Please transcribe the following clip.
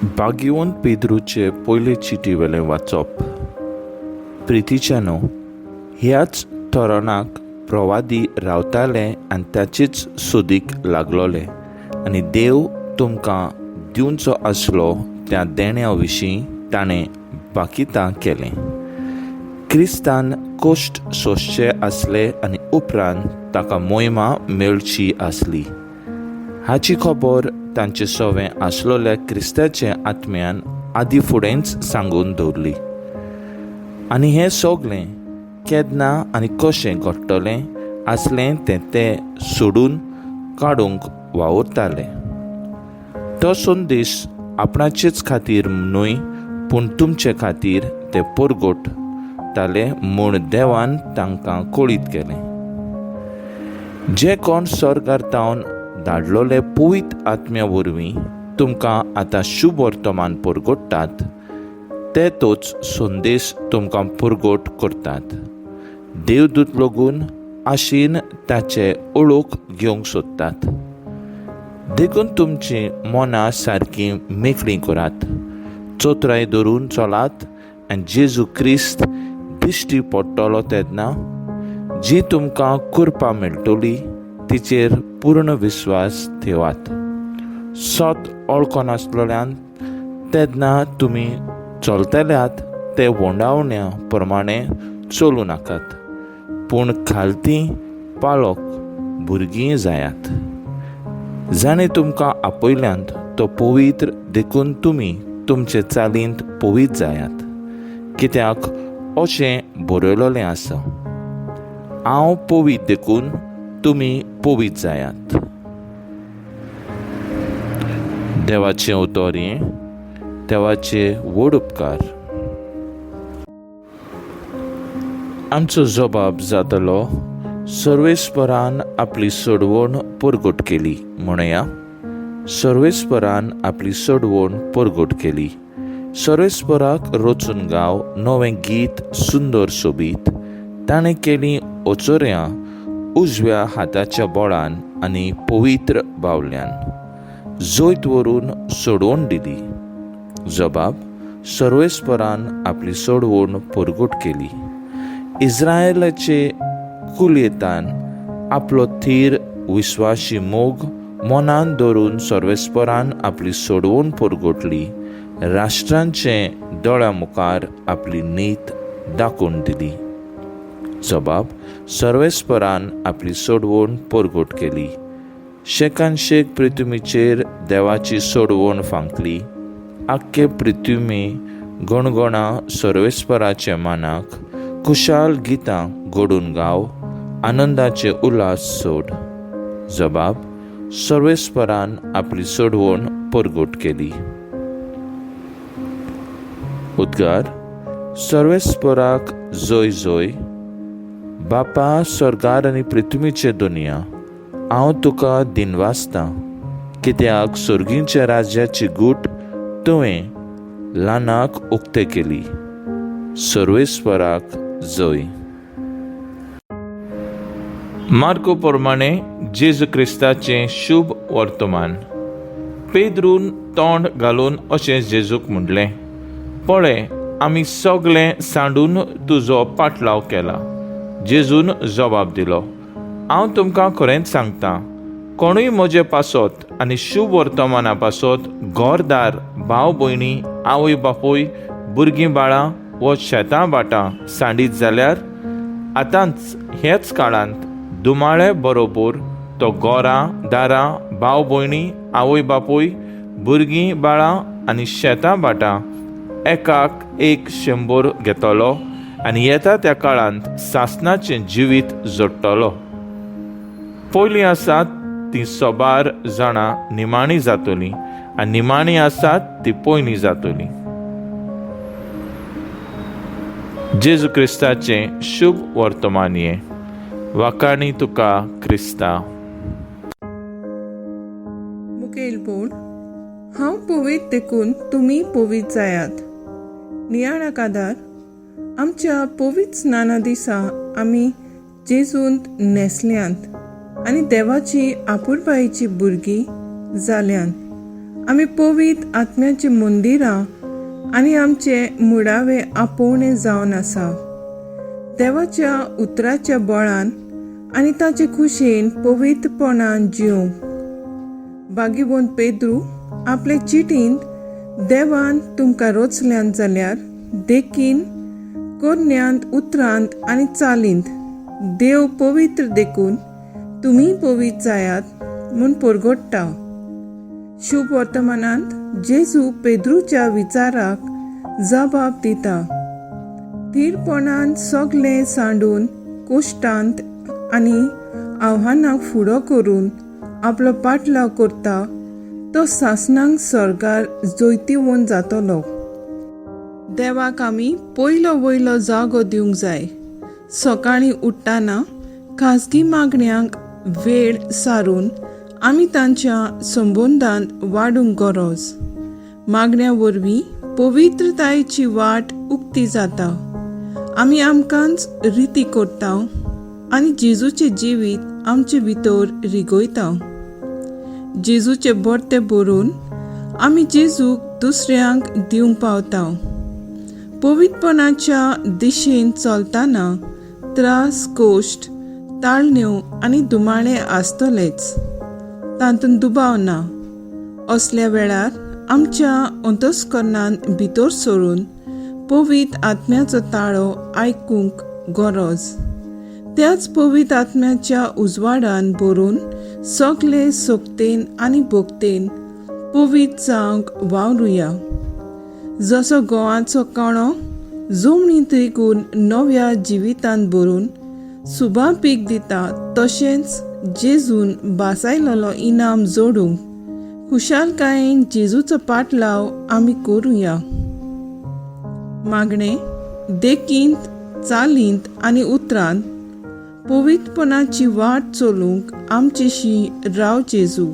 बागीवन पेद्रूचे पयले चिटी वेलें वाचप. प्रितीच्यानो, ह्याच तोरणाक प्रवादी रावताले आनी ताचेच सोदीक लागलोले, आनी देव तुमकां दिवचो आसलो त्या देण्या विशीं ताणें बाकितां केलें. क्रिस्तान कोश्ट सोंसचे आसले आनी उपरांत ताका मोहिमा मेळची आसली. हाची खबर तांचे सवें आसलोल्या क्रिस्ताचे आत्म्यान आदी फुडेंच सांगून दवरली. आनी हें सगलें केन्ना आनी कशें घडटलें आसलें ते सोडून काडूंक वावुरताले. तो संदेश आपणाचेच खातीर न्हय, पूण तुमचे खातीर ते परगटताले म्हूण देवान तांकां कळीत केलें. जे कोण स्वर्गांतावन धाडलोले पवित्र आत्म्या वरवीं तुमकां आतां शुभ वर्तमान परगटतात, ते तोच संदेश तुमकां परगट करतात. देवदूत लोगून आशेन ताचे ओळख घेवंक सोदतात. देखून तुमची मनां सारकीं मेकळीं करात, चोत्राय धरून चलात आनी जेजू क्रिस्त दिश्टी पडटलो तेन्ना जी तुमकां कृपा मेळटली तिचेर पूर्ण विश्वास ठेवात. सत वळखनासलेल्यान तेन्ना तुमी चलतल्यात ते वोंडावण्या प्रमाणे चलूं नाकात, पूण खालती पाळोक भुरगीं जायात. जाणें तुमकां आपयल्यांत तो पवित्र देखून तुमी तुमचे चालींत पवित्र जायात, कित्याक अशें बरयलोलें आसा, हांव पवित्र देखून तुमी पवित्र जायात. देवाचें उतोरें, देवाचे व्हड उपकार. आमचो जबाब जातलो, सर्वेस्परान आपली सोडवण परगट केली. म्हणया, सर्वेस्परान आपली सोडवण परगट केली. सर्वेस्पराक रचून गाव नवें गीत सुंदर सोबीत. ताणें केली ओचोऱ्यां उजव्या हाताच्या बोळान आनी पवित्र बावल्यान. जोयत व्हरून सोडवण दिली. जबाब, सर्वेस्परान आपली सोडवण परगट केली. इस्रायलाचे कुलयेतान आपलो थीर विस्वासी मोग मनान धरून सर्वेस्परान आपली सोडवण परगटली. राष्ट्रांचे दोळ्या मुखार आपली नीत दाखोवन दिली. जबाब, सर्वेस्परान आपली सोडवण परगट केली. शेकान शेक पृथ्वीचेर देवाची सोडवण फांकली. आख्खे पृथ्वी गणगणा सर्वेस्पराचे मानाक. खुशाल गितां घडून गाव, आनंदाचे उल्हास सोड. जबाब, सर्वेस्परान आपली सोडवण परगट केली. उद्गार. सर्वेस्पराक जय जय. बापा, स्वर्गार आनी पृथ्वीचे दुनिया, हांव तुका दिनवासतां, कित्याक सर्गींच्या राज्याची गूट तुवें ल्हानाक उक्ते केली. सर्वेस्पराक जय. मार्को प्रमाणे जेजू क्रिस्ताचें शुभ वर्तमान. पेद्रून तोंड घालून अशें जेजूक म्हणलें, पळय, आमी सगळें सांडून तुजो पाटलाव केला. जेजून जबाब दिलो, हांव तुमकां खरेंच सांगतां, कोणूय म्हजे पासत आनी शुभ वर्तमाना पासत घरदार, भाव भयणी, आवय बापूय, भुरगीं बाळां व शेतां भाटां सांडीत जाल्यार आतांच हेच काळांत दुमाळे बरोबर तो घरां दारां, भाव भयणी, आवय बापूय, भुरगीं बाळां आनी शेतां भाटां एकाक 100 घेतलो आनी येता त्या काळांत सासणाचें जिवीत जोडटलो. पयलीं आसात तीं सोबार जाणां निमाणीं जातलीं आनी निमाणीं आसात तीं पयलीं जातलीं. जेजू क्रिस्ताचें शुभ वर्तमान हें. वाकाणी तुका क्रिस्ता. मुखेल बोड. हांव पवित्र देखून तुमी पवित्र जायात. नियाळा कादार. आमच्या पवित्र स्नाना दिसा आमी जेजूंत नेसल्यांत आनी देवाची आपुरबायेची भुरगीं जाल्यांत. आमी पवित्र आत्म्याची मंदिरां आनी आमचे मुडावे आपोवणे जावन आसा. देवाच्या उतराच्या बळान आनी ताचे खुशेन पवित्रपणान जिवंक. बागीबोन पेद्रू आपले चिटींत देवान तुमकां रोचल्यान जाल्यार देखीन कोन्यांत उतरांत आनी चालींत देव पवित्र देखून तुमी पवित्र जायात म्हूण परगट्टा. शुभ वर्तमानांत जेजू पेद्रूच्या विचाराक जबाब दिता. थीरपणान सगळें सांडून कोश्टांत आनी आव्हानांक फुडो करून आपलो पाटलाव करता तो सासणांक सरकार जोयतीवून जातलो. देवाक आमी पयलो वयलो जागो दिवंक जाय. सकाळीं उठ्ठाना खाजगी मागण्यांक वेळ सारून आमी तांच्या संबंदांत वाडूंक गरज. मागण्या वरवीं पवित्रतायेची वाट उक्ती जाता. आमी आमकांच रिती करता आनी जेजूचे जिवीत आमचे भितर रिगोयता. जेजूचे बर्ते बरोवन आमी जेजूक दुसऱ्यांक दिवंक पावता. पवित्रपणाच्या दिशेन चलतना त्रास, कोश्ट, ताळण्यो आनी दुमाळे आसतलेच. तातूंत दुबाव ना. असल्या वेळार आमच्या अंतस्करणान भितर सरून पवित्र आत्म्याचो ताळो आयकूंक गरज. त्याच पवित्र आत्म्याच्या उजवाडान भरून सगळे सोकतेन आनी भोगतेन पवित्र जावंक वावरुया. जसो गोवाचो कणो जमनींत रिगून नव्या जिवितांत भरून सुबां पीक दिता, तशेंच जेजून बासायलोलो इनाम जोडूंक खुशालकायेन जेजूचो पाटलाव आमी करुया. मागणे देखींत, चालींत आनी उतरांत पवित्रपणाची वाट चलूंक आमचेशी राव जेजू.